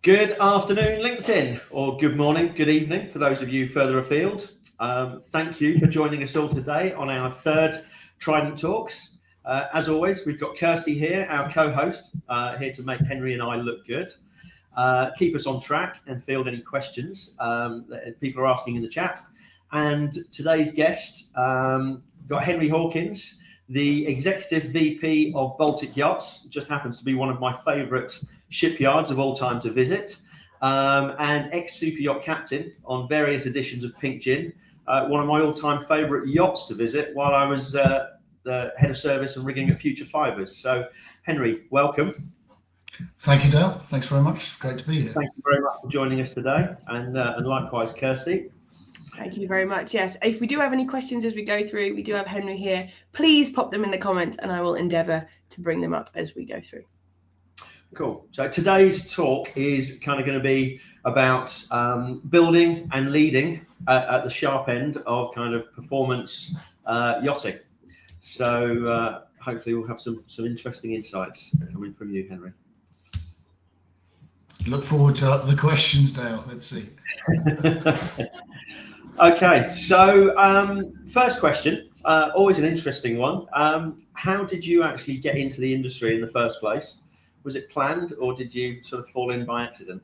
Good afternoon, LinkedIn, or good morning, good evening for those of you further afield. Thank you for joining us all today on our third Trident Talks. As always, we've got Kirsty here, our co-host, here to make Henry and I look good. Keep us on track and field any questions that people are asking in the chat. And today's guest, got Henry Hawkins, the Executive VP of Baltic Yachts, just happens to be one of my favourite shipyards of all time to visit, and ex-super yacht captain on various editions of Pink Gin, one of my all-time favourite yachts to visit while I was the head of service and rigging at Future Fibres. So, Henry, welcome. Thank you, Dale. Thanks very much. Great to be here. Thank you very much for joining us today, and likewise, Kirsty. Thank you very much. Yes, if we do have any questions as we go through, we do have Henry here. Please pop them in the comments and I will endeavour to bring them up as we go through. Cool. So today's talk is kind of going to be about building and leading at the sharp end of kind of performance yachting. So hopefully we'll have some interesting insights coming from you, Henry. Look forward to the questions, Dale. Let's see. Okay, so first question, always an interesting one. How did you actually get into the industry in the first place? Was it planned, or did you sort of fall in by accident?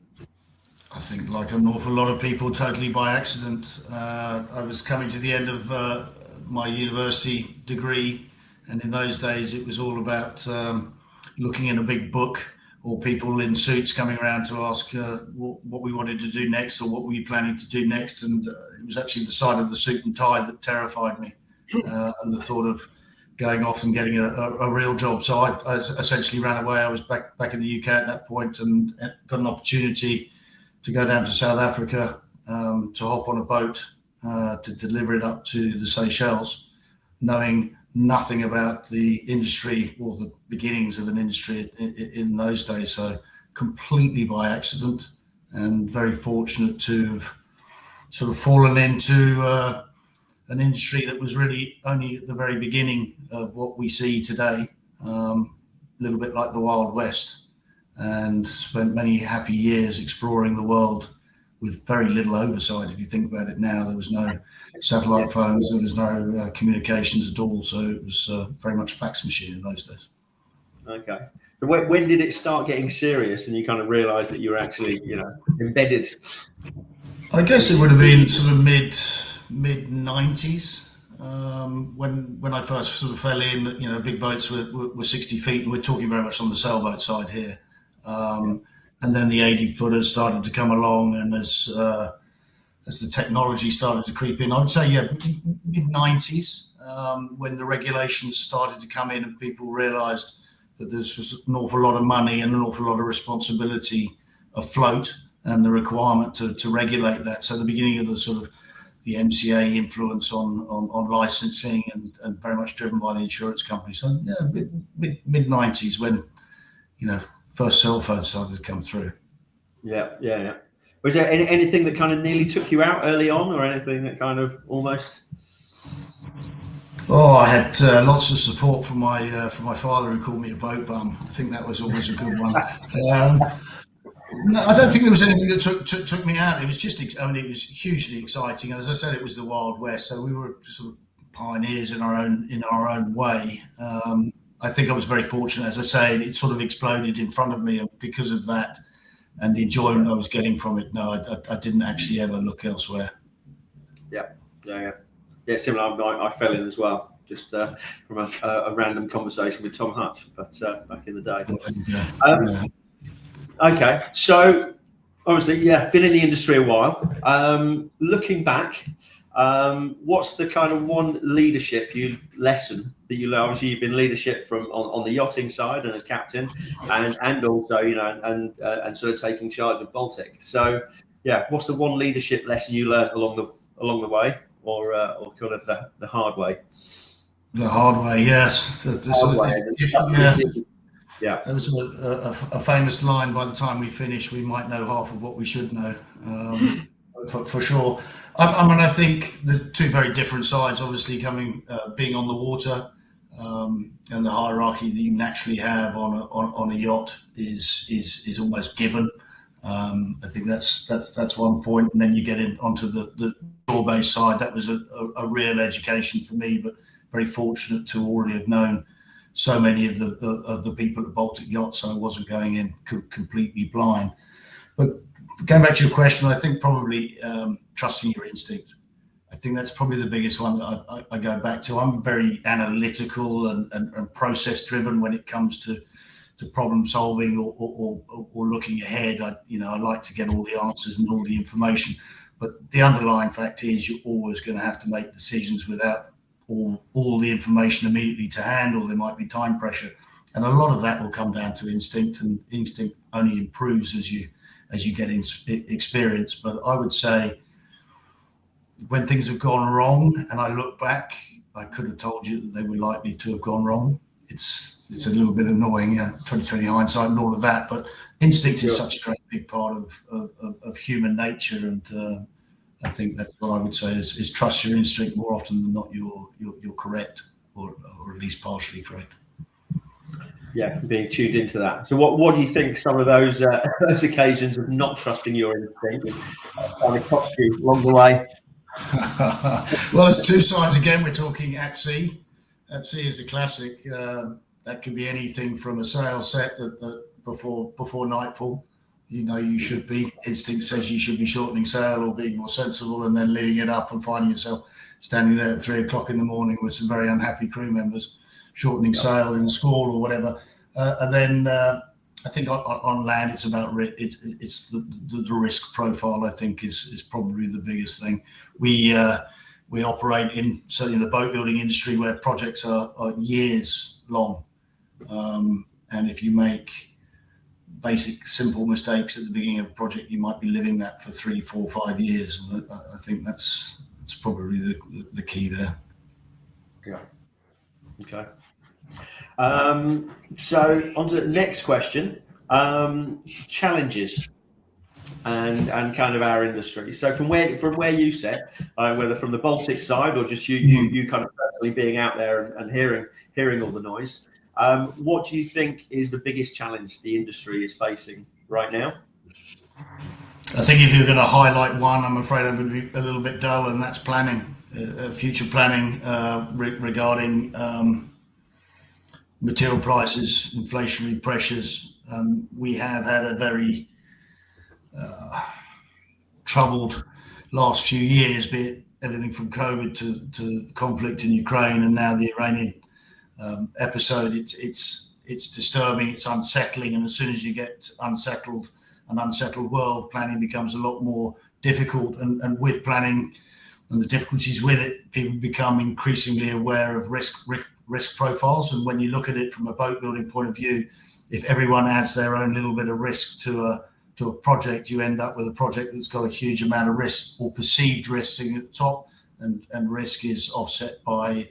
I think, like an awful lot of people, totally by accident. I was coming to the end of my university degree, and in those days it was all about looking in a big book, or people in suits coming around to ask what we wanted to do next, or what we were planning to do next. And it was actually the sight of the suit and tie that terrified me, and the thought of going off and getting a real job. So I essentially ran away. I was back in the UK at that point, and got an opportunity to go down to South Africa, to hop on a boat, to deliver it up to the Seychelles, knowing nothing about the industry or the beginnings of an industry in those days. So completely by accident, and very fortunate to have sort of fallen into an industry that was really only at the very beginning of what we see today, a little bit like the Wild West, and spent many happy years exploring the world with very little oversight. If you think about it now, there was no satellite phones, there was no communications at all, so it was very much fax machine in those days. Okay. When did it start getting serious and you kind of realised that you were actually, embedded? I guess it would have been sort of mid-90s, when I first sort of fell in. Big boats were 60 feet, and we're talking very much on the sailboat side here. And then the 80-footers started to come along, and as the technology started to creep in, I would say, mid-90s, when the regulations started to come in and people realised that there was an awful lot of money and an awful lot of responsibility afloat, and the requirement to regulate that. So the beginning of the sort of the MCA influence on licensing, and very much driven by the insurance company. So mid-90s when first cell phones started to come through. Yeah. Was there anything that kind of nearly took you out early on, or anything that kind of almost? Oh, I had lots of support from my father, who called me a boat bum. I think that was always a good one. No, I don't think there was anything that took me out. It was just, it was hugely exciting. As I said, it was the Wild West, so we were sort of pioneers in our own way. I think I was very fortunate, as I say, it sort of exploded in front of me, and because of that and the enjoyment I was getting from it, no, I didn't actually ever look elsewhere. Yeah, similar. I fell in as well, just from a random conversation with Tom Hutch, but back in the day. Okay, so obviously, been in the industry a while. Looking back, what's the kind of one leadership lesson that you learned? Obviously, you've been leadership from on the yachting side and as captain, and also and sort of taking charge of Baltic. So what's the one leadership lesson you learned along the way, or kind of the hard way? The hard way, yes. Yeah, there was a famous line: by the time we finish, we might know half of what we should know, for sure. I think the two very different sides, obviously, being on the water, and the hierarchy that you naturally have on a yacht is almost given. I think that's one point, and then you get in onto the shore-based side. That was a real education for me, but very fortunate to already have known so many of the people at Baltic Yachts, so I wasn't going in completely blind. But going back to your question, I think probably trusting your instinct. I think that's probably the biggest one that I go back to. I'm very analytical and process driven when it comes to problem solving or looking ahead. I like to get all the answers and all the information, but the underlying fact is you're always going to have to make decisions without all the information immediately to hand, or there might be time pressure, and a lot of that will come down to instinct, and instinct only improves as you get experience. But I would say when things have gone wrong and I look back, I could have told you that they were likely to have gone wrong. It's a little bit annoying, 2020 hindsight and all of that, but instinct is such a great big part of human nature, and I think that's what I would say is trust your instinct more often than not. You're correct, or at least partially correct. Yeah, being tuned into that. So what do you think some of those occasions of not trusting your instinct have cost you along the way? Well, there's two sides again. We're talking at sea. At sea is a classic. That could be anything from a sail set that before nightfall, you should be. Instinct says you should be shortening sail or being more sensible, and then leaving it up and finding yourself standing there at 3 o'clock in the morning with some very unhappy crew members, shortening sail in the squall or whatever. And then I think on land, it's about it's the risk profile. I think is probably the biggest thing. We operate in certainly in the boat building industry where projects are years long, and if you make basic simple mistakes at the beginning of a project, you might be living that for 3, 4, 5 years. And I think that's probably the key there. Yeah. Okay. So on to the next question, challenges and kind of our industry. So from where you sit, whether from the Baltic side or just you kind of personally being out there and hearing all the noise, what do you think is the biggest challenge the industry is facing right now? I think if you're going to highlight one, I'm afraid I'm going to be a little bit dull, and that's planning, future planning regarding material prices, inflationary pressures. We have had a very troubled last few years, be it everything from COVID to conflict in Ukraine and now the Iranian episode. It's disturbing, it's unsettling, and as soon as you get an unsettled world, planning becomes a lot more difficult, and with planning and the difficulties with it, people become increasingly aware of risk profiles. And when you look at it from a boat building point of view, if everyone adds their own little bit of risk to a project, you end up with a project that's got a huge amount of risk or perceived risk sitting at the top, and risk is offset by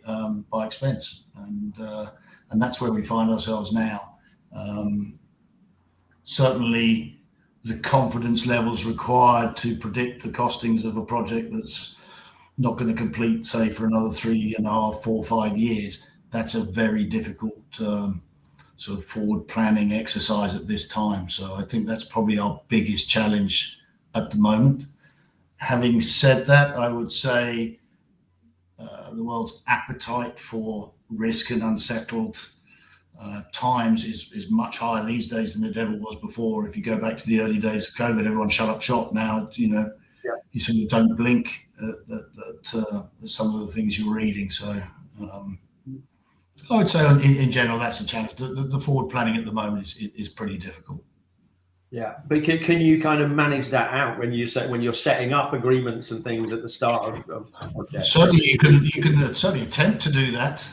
expense, and that's where we find ourselves now. Certainly the confidence levels required to predict the costings of a project that's not going to complete, say, for another 3.5, 4, 5 years, that's a very difficult sort of forward planning exercise at this time. So I think that's probably our biggest challenge at the moment. Having said that, I would say the world's appetite for risk and unsettled times is much higher these days than it ever was before. If you go back to the early days of COVID, everyone shut up shop. Now, you sort of don't blink at some of the things you're reading. So I would say in general, that's a challenge. The forward planning at the moment is pretty difficult. Yeah, but can you kind of manage that out when you're setting up agreements and things at the start of projects? Certainly, you can certainly attempt to do that.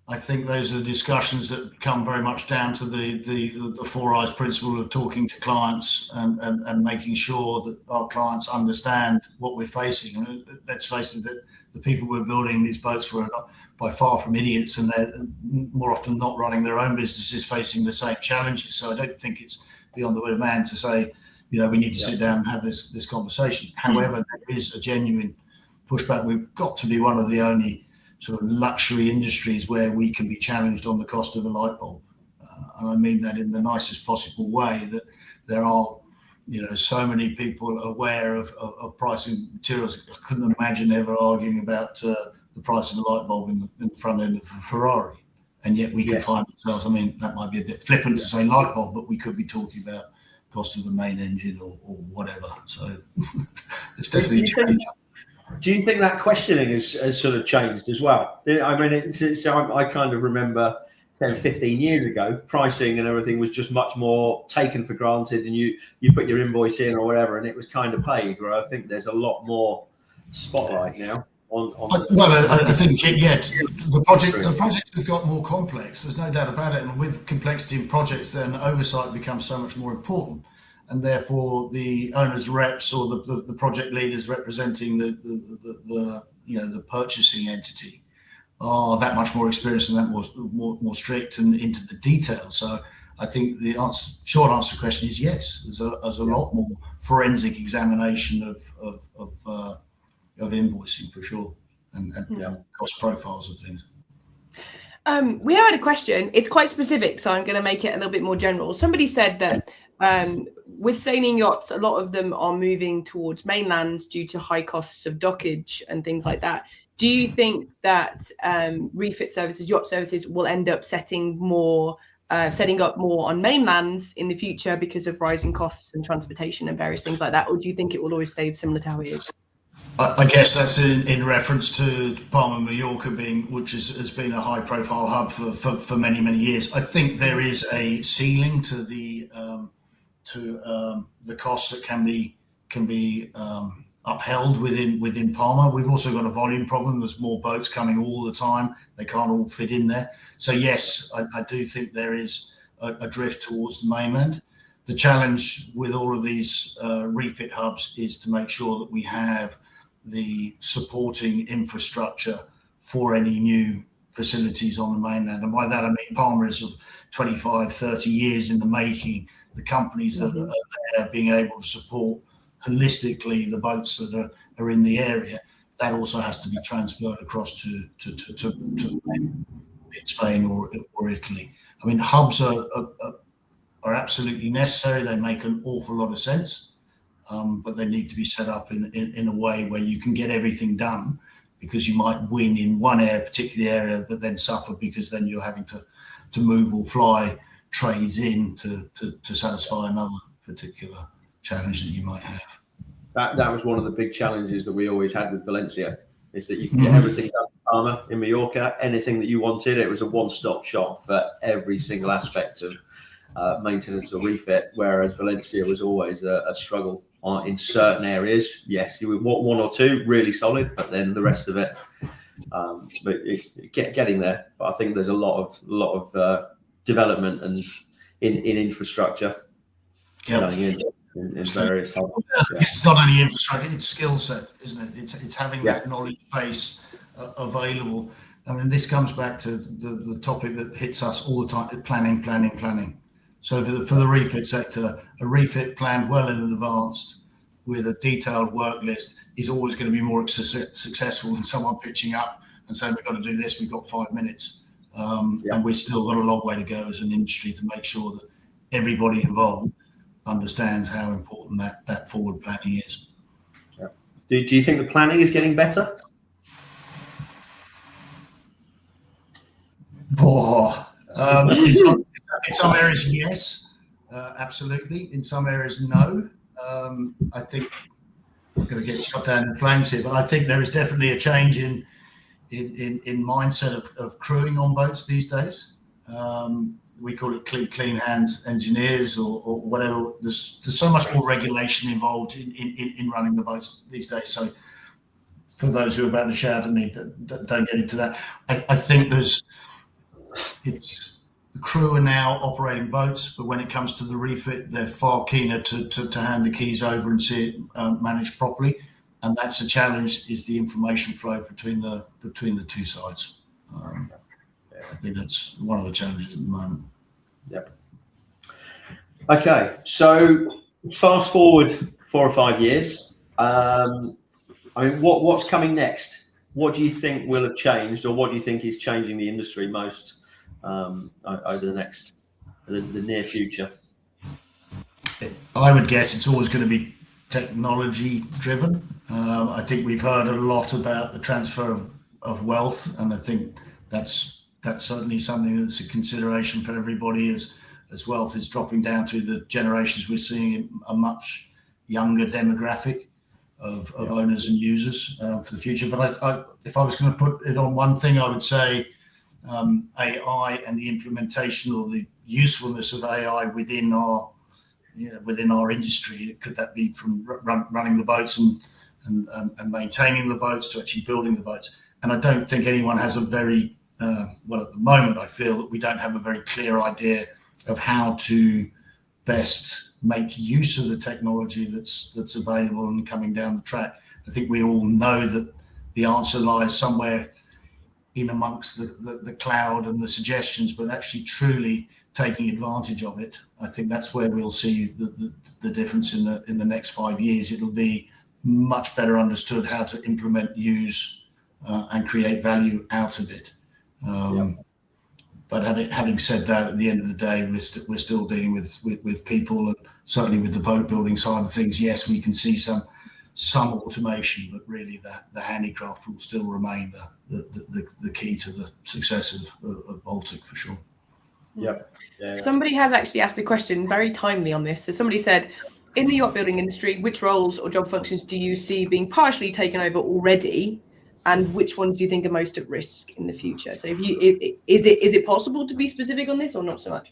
I think those are discussions that come very much down to the four eyes principle of talking to clients and making sure that our clients understand what we're facing. I mean, let's face it, that the people we're building these boats for are not by far from idiots, and they're more often not running their own businesses facing the same challenges. So I don't think it's beyond the wit of man to say, we need to sit down and have this conversation. However, there is a genuine pushback. We've got to be one of the only sort of luxury industries where we can be challenged on the cost of a light bulb. and I mean that in the nicest possible way, that there are, so many people aware of pricing materials. I couldn't imagine ever arguing about the price of a light bulb in the front end of a Ferrari. And yet we could find ourselves, I mean, that might be a bit flippant to say light bulb, but we could be talking about cost of the main engine or whatever. So it's definitely a change. Do you think that questioning has sort of changed as well? I mean, I kind of remember 10, 15 years ago, pricing and everything was just much more taken for granted, and you put your invoice in or whatever, and it was kind of paid. Where I think there's a lot more spotlight now on. I think the projects have got more complex. There's no doubt about it, and with complexity in projects, then oversight becomes so much more important, and therefore the owners' reps or the project leaders representing the purchasing entity are that much more experienced and that more strict and into the detail. So I think the short answer to the question is yes. There's a lot more forensic examination of invoicing for sure, and cost profiles of things. We have had a question. It's quite specific, so I'm going to make it a little bit more general. Somebody said that with sailing yachts, a lot of them are moving towards mainlands due to high costs of dockage and things like that. Do you think that refit services, yacht services, will end up setting up more on mainlands in the future because of rising costs and transportation and various things like that? Or do you think it will always stay similar to how it is? I guess that's in reference to Palma, Mallorca which has been a high profile hub for many, many years. I think there is a ceiling to the costs that can be upheld within Palma. We've also got a volume problem. There's more boats coming all the time. They can't all fit in there. So yes, I do think there is a drift towards the mainland. The challenge with all of these refit hubs is to make sure that we have the supporting infrastructure for any new facilities on the mainland. And by that, I mean Palma is 25, 30 years in the making. The companies that are there being able to support holistically the boats that are in the area, that also has to be transferred across to Spain or Italy. I mean, hubs are absolutely necessary. They make an awful lot of sense, but they need to be set up in a way where you can get everything done, because you might win in one particular area, but then suffer because then you're having to move or fly trades in to satisfy another particular challenge that you might have. That was one of the big challenges that we always had with Valencia, is that you can get everything done in Palma, in Mallorca, anything that you wanted. It was a one-stop shop for every single aspect of maintenance or refit, whereas Valencia was always a struggle in certain areas. Yes, you would want one or two really solid, but then the rest of it, but getting there. But I think there's a lot of development and in infrastructure going in various hubs. It's not only infrastructure, it's skill set, isn't it? It's having that knowledge base available. I mean, this comes back to the topic that hits us all the time: planning. So for the refit sector, a refit planned well in advance with a detailed work list is always going to be more successful than someone pitching up and saying, we've got to do this, we've got 5 minutes. And we've still got a long way to go as an industry to make sure that everybody involved understands how important that forward planning is. Yeah. Do you think the planning is getting better? In some areas, yes, absolutely. In some areas, no. I think I'm going to get shot down in flames here, but I think there is definitely a change in mindset of crewing on boats these days. We call it clean hands engineers or whatever. There's so much more regulation involved in running the boats these days. So for those who are about to shout at me, don't get into that. I think the crew are now operating boats, but when it comes to the refit, they're far keener to hand the keys over and see it managed properly. And that's a challenge, is the information flow between the two sides. I think that's one of the challenges at the moment. Yep. Okay, so fast forward 4 or 5 years. I mean, what's coming next? What do you think will have changed, or what do you think is changing the industry most over the next the near future? I would guess it's always going to be technology driven. I think we've heard a lot about the transfer of wealth, and I think that's certainly something that's a consideration for everybody as wealth is dropping down to the generations. We're seeing a much younger demographic of owners and users for the future. But if I was going to put it on one thing, I would say AI and the implementation or the usefulness of AI within our industry. Could that be from running the boats and maintaining the boats to actually building the boats? And I don't think anyone has a very well, at the moment, I feel that we don't have a very clear idea of how to best make use of the technology that's available and coming down the track. I think we all know that the answer lies somewhere in amongst the cloud and the suggestions, but actually truly taking advantage of it, I think that's where we'll see the difference in the next 5 years. It'll be much better understood how to implement, use, and create value out of it. But having said that, at the end of the day, we're still dealing with people, and certainly with the boat building side of things. Yes, we can see some automation, but really the handicraft will still remain the key to the success of Baltic for sure. Yep. Yeah. Somebody has actually asked a question very timely on this. So somebody said, in the yacht building industry, which roles or job functions do you see being partially taken over already, and which ones do you think are most at risk in the future? So is it possible to be specific on this, or not so much?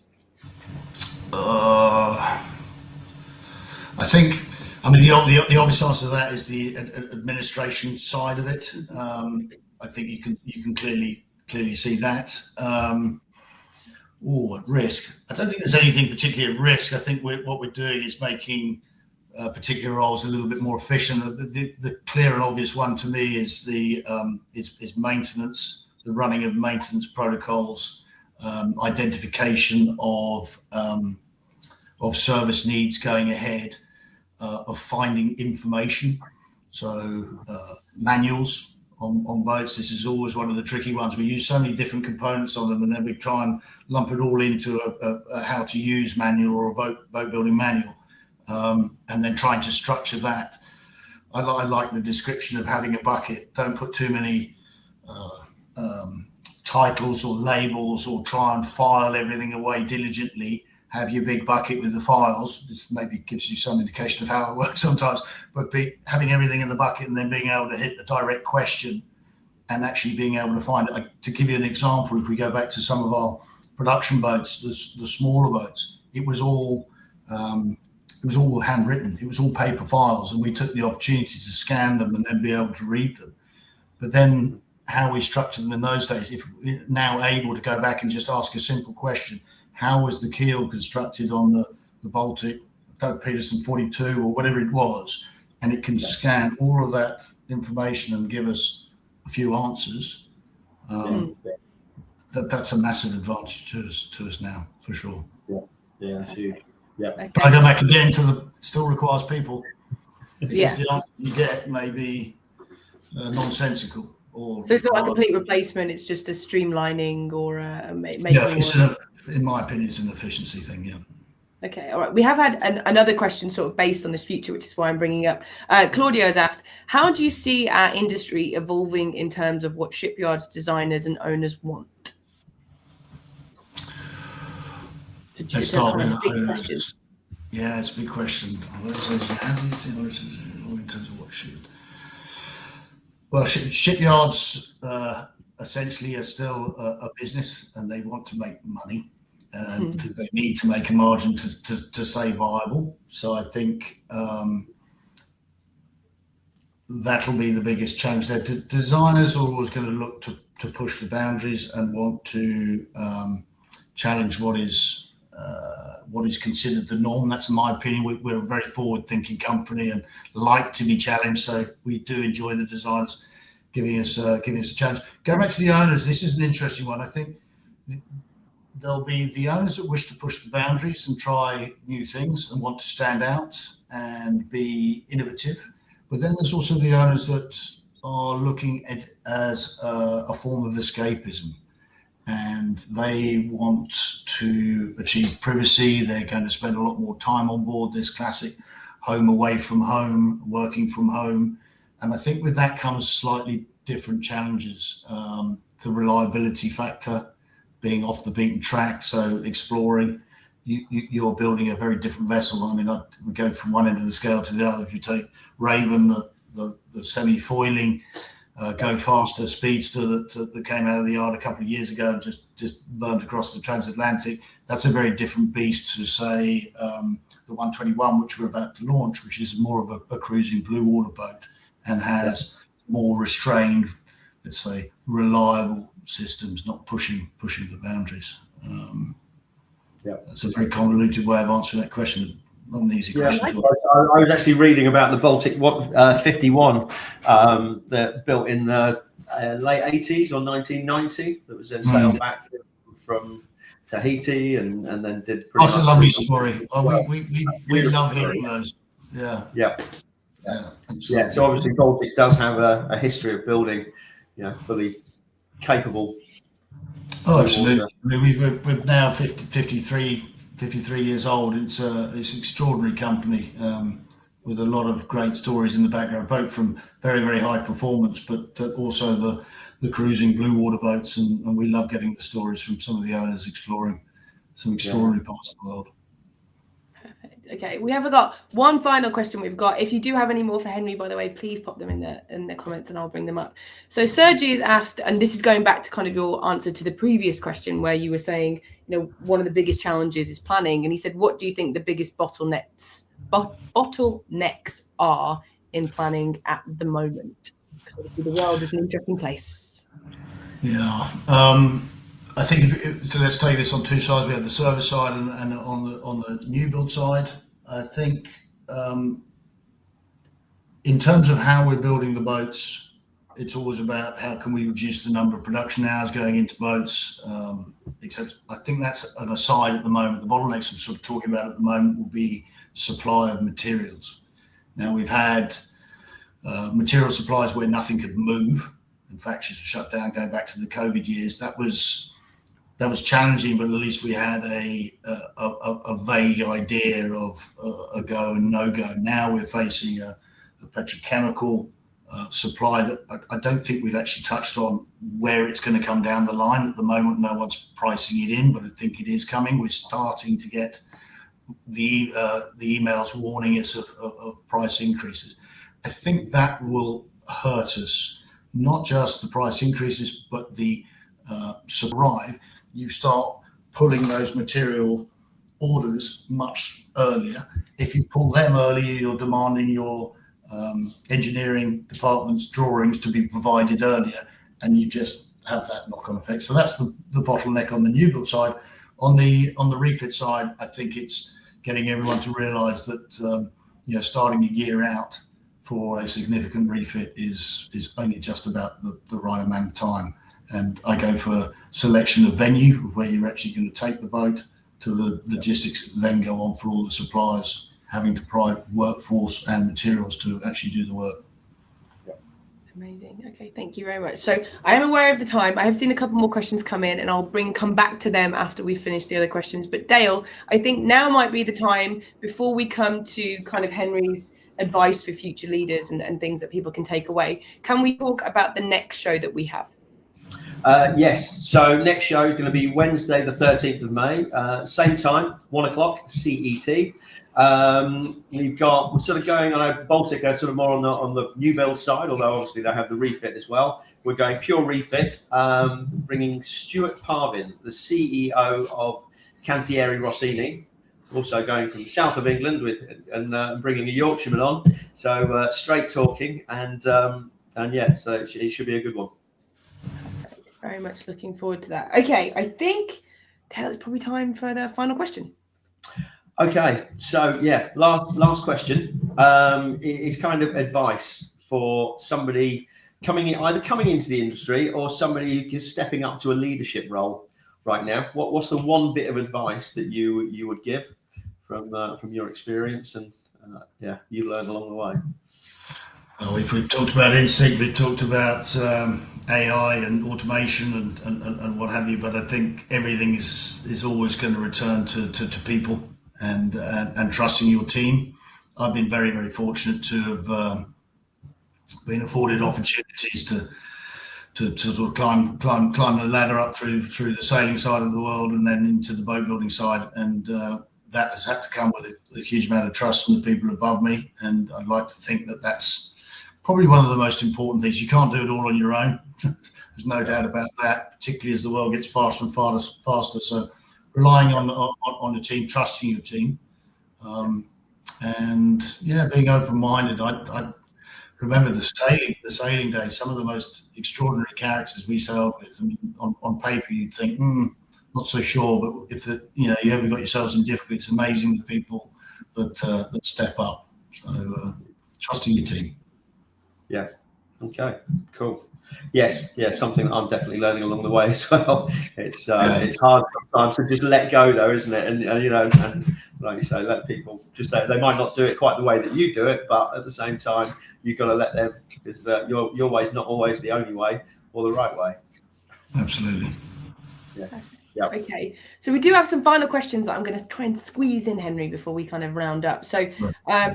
I think, the obvious answer to that is the administration side of it. I think you can clearly see that. At risk. I don't think there's anything particularly at risk. I think what we're doing is making particular roles a little bit more efficient. The clear and obvious one to me is is maintenance, the running of maintenance protocols, identification of service needs going ahead, of finding information. So manuals on boats. This is always one of the tricky ones. We use so many different components on them, and then we try and lump it all into a how to use manual or a boat building manual, and then trying to structure that. I like the description of having a bucket. Don't put too many titles or labels, or try and file everything away diligently. Have your big bucket with the files. This maybe gives you some indication of how it works sometimes, but having everything in the bucket and then being able to hit the direct question and actually being able to find it. To give you an example, if we go back to some of our production boats, the smaller boats, it was all handwritten. It was all paper files, and we took the opportunity to scan them and then be able to read them. But then how we structured them in those days, if we're now able to go back and just ask a simple question, how was the keel constructed on the Baltic, Doug Peterson 42 or whatever it was, and it can scan all of that information and give us a few answers. That's a massive advantage to us now, for sure. Yeah, that's huge. Yeah. Okay. But I go back again to still requires people, because the answer you get may be nonsensical. So it's not a complete replacement, it's just a streamlining or making in my opinion, it's an efficiency thing, yeah. Okay, all right. We have had another question sort of based on this future, which is why I'm bringing up. Claudio has asked, how do you see our industry evolving in terms of what shipyards, designers and owners want? Let's start with owners. Yeah, it's a big question. How do you see in terms of what should? Well, shipyards essentially are still a business, and they want to make money, and they need to make a margin to stay viable. So I think that'll be the biggest challenge there. Designers are always going to look to push the boundaries and want to challenge what is considered the norm. That's my opinion. We're a very forward-thinking company and like to be challenged, so we do enjoy the designers giving us a challenge. Going back to the owners, this is an interesting one. I think there'll be the owners that wish to push the boundaries and try new things and want to stand out and be innovative, but then there's also the owners that are looking at it as a form of escapism. and they want to achieve privacy. They're going to spend a lot more time on board, this classic home away from home, working from home. And I think with that comes slightly different challenges. The reliability factor, being off the beaten track, so exploring, you're building a very different vessel. I mean, we go from one end of the scale to the other. If you take Raven, the semi-foiling, go faster speedster that came out of the yard a couple of years ago and just burned across the transatlantic, that's a very different beast to, say, the 121, which we're about to launch, which is more of a cruising blue water boat and has more restrained, let's say, reliable systems, not pushing the boundaries. That's a very convoluted way of answering that question. Not an easy question. I was actually reading about the Baltic 51 that built in the late 80s or 1990 that was then sailed back from Tahiti and then did. That's a lovely story. We love hearing those. Yeah. So obviously Baltic does have a history of building, fully capable. Oh, absolutely. I mean, we're now 53 years old. It's an extraordinary company with a lot of great stories in the background, both from very, very high performance, but also the cruising blue water boats. And we love getting the stories from some of the owners exploring some extraordinary parts of the world. Okay, we have got one final question we've got. If you do have any more for Henry, by the way, please pop them in the comments and I'll bring them up. So Sergi has asked, and this is going back to kind of your answer to the previous question where you were saying, one of the biggest challenges is planning. And he said, what do you think the biggest bottlenecks are in planning at the moment? Because obviously the world is an interesting place. Yeah. I think so. Let's take this on two sides. We have the service side and on the new build side. I think in terms of how we're building the boats, it's always about how can we reduce the number of production hours going into boats. Except I think that's an aside at the moment. The bottlenecks I'm sort of talking about at the moment will be supply of materials. Now we've had material supplies where nothing could move, and factories were shut down going back to the COVID years. That was challenging, but at least we had a vague idea of a go and no go. Now we're facing a petrochemical supply that I don't think we've actually touched on where it's going to come down the line. At the moment, no one's pricing it in, but I think it is coming. We're starting to get the emails warning us of price increases. I think that will hurt us, not just the price increases, but the supply. You start pulling those material orders much earlier. If you pull them earlier, you're demanding your engineering department's drawings to be provided earlier, and you just have that knock-on effect. So that's the bottleneck on the new build side. On the refit side, I think it's getting everyone to realise that starting a year out for a significant refit is only just about the right amount of time. And I go for selection of venue, where you're actually going to take the boat, to the logistics that then go on for all the suppliers having to provide workforce and materials to actually do the work. Amazing. Okay, thank you very much. So I am aware of the time. I have seen a couple more questions come in and I'll come back to them after we finish the other questions. But Dale, I think now might be the time, before we come to kind of Henry's advice for future leaders and things that people can take away. Can we talk about the next show that we have? Yes. So next show is going to be Wednesday, the 13th of May, same time, 1:00 CET. We're sort of going on a Baltic, sort of more on the new build side, although obviously they have the refit as well. We're going pure refit, bringing Stuart Parvin, the CEO of Cantieri Rossini, also going from the south of England and bringing a Yorkshireman on. So straight talking and so it should be a good one. Very much looking forward to that. Okay, I think Dale, it's probably time for the final question. Okay, so last question is kind of advice for somebody coming into the industry or somebody who's stepping up to a leadership role right now. What's the one bit of advice that you would give from your experience and you learned along the way? Well, we've talked about instinct, we've talked about AI and automation and what have you, but I think everything is always going to return to people and trusting your team. I've been very, very fortunate to have been afforded opportunities to sort of climb the ladder up through the sailing side of the world and then into the boat building side, and that has had to come with a huge amount of trust from the people above me. And I'd like to think that that's probably one of the most important things. You can't do it all on your own. There's no doubt about that, particularly as the world gets faster and faster. So relying on the team, trusting your team, and being open-minded. I remember the sailing days. Some of the most extraordinary characters we sailed with. I mean, on paper you'd think, not so sure, but if you ever got yourselves in difficulty, it's amazing the people that step up. So trusting your team. Yeah. Okay. Cool. Yes. Yeah. Something that I'm definitely learning along the way as well. It's hard sometimes to just let go, though, isn't it? And and like you say, let people just they might not do it quite the way that you do it, but at the same time, you've got to let them, because your way is not always the only way or the right way. Absolutely. Yeah. Yeah. Okay, so we do have some final questions that I'm going to try and squeeze in, Henry, before we kind of round up. So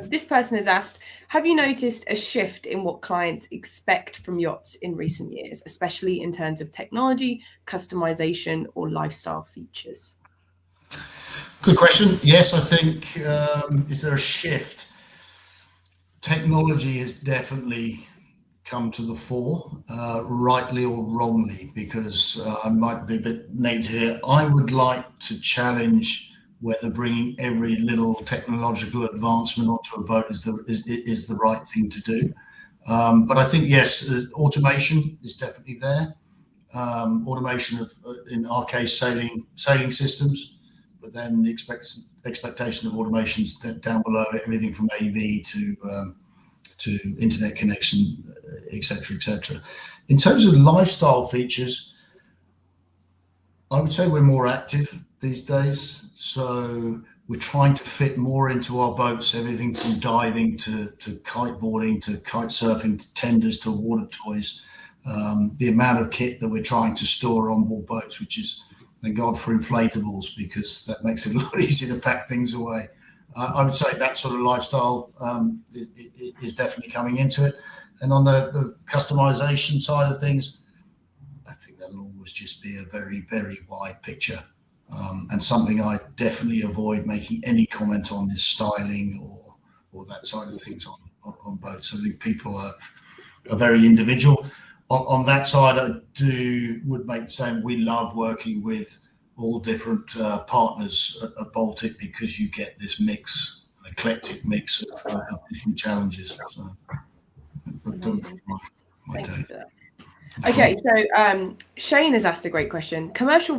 this person has asked, have you noticed a shift in what clients expect from yachts in recent years, especially in terms of technology, customization, or lifestyle features? Good question. Yes, I think, is there a shift? Technology has definitely come to the fore, rightly or wrongly, because I might be a bit negative here. I would like to challenge whether bringing every little technological advancement onto a boat is the right thing to do. But I think, yes, automation is definitely there. Automation of, in our case, sailing systems, but then the expectation of automations down below, everything from AV to internet connection, etc., etc. In terms of lifestyle features, I would say we're more active these days. So we're trying to fit more into our boats, everything from diving to kiteboarding to kite surfing to tenders to water toys. The amount of kit that we're trying to store on board boats, which is, thank God for inflatables, because that makes it a lot easier to pack things away. I would say that sort of lifestyle is definitely coming into it. And on the customization side of things, I think that'll always just be a very, very wide picture. And something I definitely avoid making any comment on is styling or that side of things on boats. I think people are very individual. On that side, I would make the statement, we love working with all different partners at Baltic, because you get this mix, an eclectic mix of different challenges. So that would be my take. Okay, so Shane has asked a great question. Commercial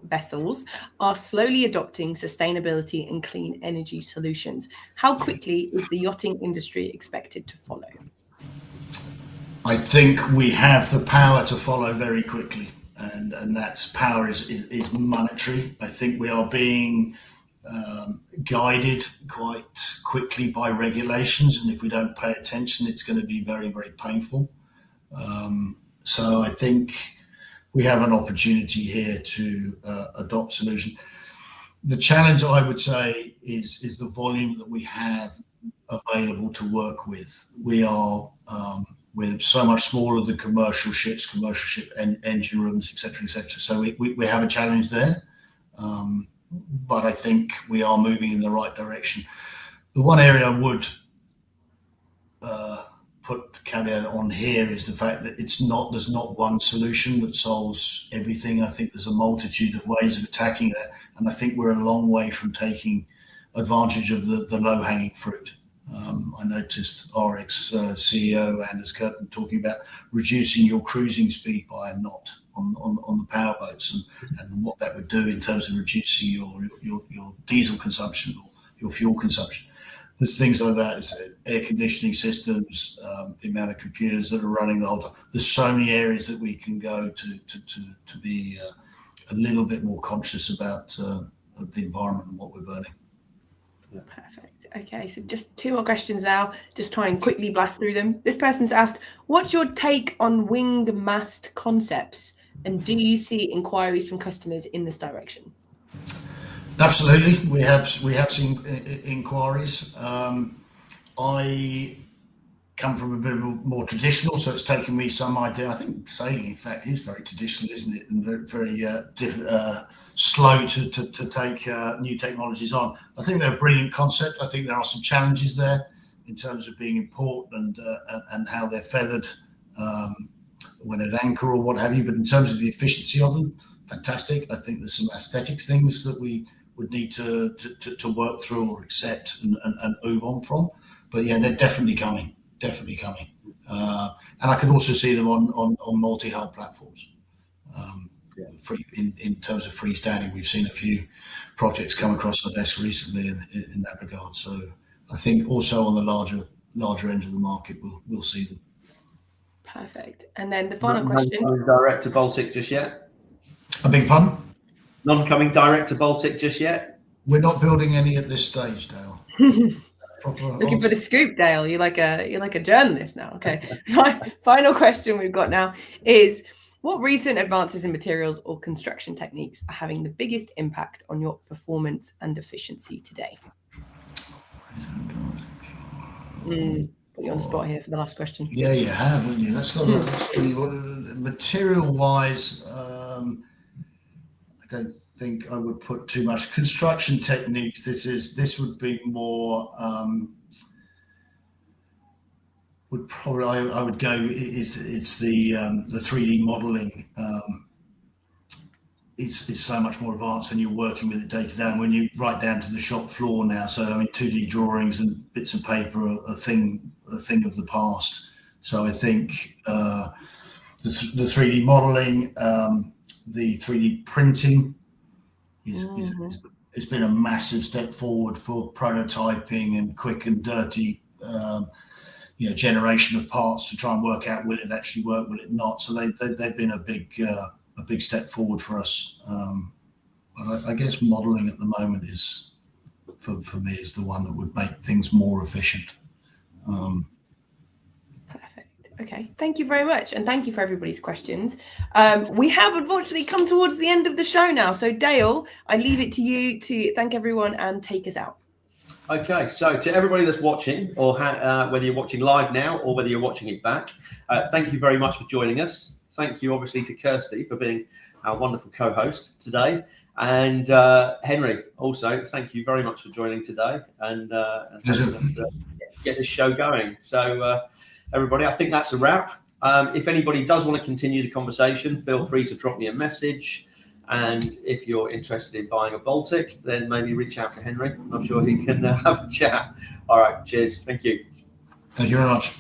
vessels are slowly adopting sustainability and clean energy solutions. How quickly is the yachting industry expected to follow? I think we have the power to follow very quickly. And that's power is monetary. I think we are being guided quite quickly by regulations, and if we don't pay attention, it's going to be very, very painful. So I think we have an opportunity here to adopt solution. The challenge, I would say, is the volume that we have available to work with. We're so much smaller than commercial ship engine rooms, etc., etc. So we have a challenge there, but I think we are moving in the right direction. The one area I would put caveat on here is the fact that there's not one solution that solves everything. I think there's a multitude of ways of attacking that, and I think we're a long way from taking advantage of the low-hanging fruit. I noticed our ex-CEO Anders Curtin talking about reducing your cruising speed by a knot on the power boats, and what that would do in terms of reducing your diesel consumption or your fuel consumption. There's things like that, it's air conditioning systems, the amount of computers that are running the whole time. There's so many areas that we can go to be a little bit more conscious about the environment and what we're burning. Perfect. Okay, so just 2 more questions now. Just try and quickly blast through them. This person's asked, what's your take on wing mast concepts? And do you see inquiries from customers in this direction? Absolutely, we have seen inquiries. I come from a bit of a more traditional, so it's taken me some idea. I think sailing, in fact, is very traditional, isn't it? And very slow to take new technologies on. I think they're a brilliant concept. I think there are some challenges there in terms of being in port and how they're feathered when at anchor or what have you. But in terms of the efficiency of them, fantastic. I think there's some aesthetics things that we would need to work through or accept and move on from. But yeah, they're definitely coming. And I could also see them on multi-hull platforms. In terms of freestanding, we've seen a few projects come across our desk recently in that regard. So I think also on the larger end of the market, we'll see them. Perfect. And then the final question. Non-coming direct to Baltic just yet? I beg your pardon? Non-coming direct to Baltic just yet? We're not building any at this stage, Dale. Looking for the scoop, Dale. You're like a journalist now. Okay. Final question we've got now is, what recent advances in materials or construction techniques are having the biggest impact on your performance and efficiency today? Put you on the spot here for the last question. Yeah, you have, haven't you? That's really what material-wise. I don't think I would put too much construction techniques. This would be more. I would go. It's the 3D modeling. It's so much more advanced, and you're working with it day to day. And when you right down to the shop floor now, so I mean, 2D drawings and bits of paper are a thing of the past. So I think the 3D modeling, the 3D printing it's been a massive step forward for prototyping and quick and dirty. Generation of parts to try and work out, will it actually work, will it not? So they've been a big step forward for us. But I guess modelling at the moment is, for me, is the one that would make things more efficient. Perfect. Okay, thank you very much, and thank you for everybody's questions. We have unfortunately come towards the end of the show now, so Dale, I leave it to you to thank everyone and take us out. Okay, so to everybody that's watching, or whether you're watching live now or whether you're watching it back, thank you very much for joining us. Thank you, obviously, to Kirsty for being our wonderful co-host today. And Henry, also, thank you very much for joining today and helping us to get this show going. So, everybody, I think that's a wrap. If anybody does want to continue the conversation, feel free to drop me a message. And if you're interested in buying a Baltic, then maybe reach out to Henry. I'm sure he can have a chat. All right, cheers. Thank you. Thank you very much.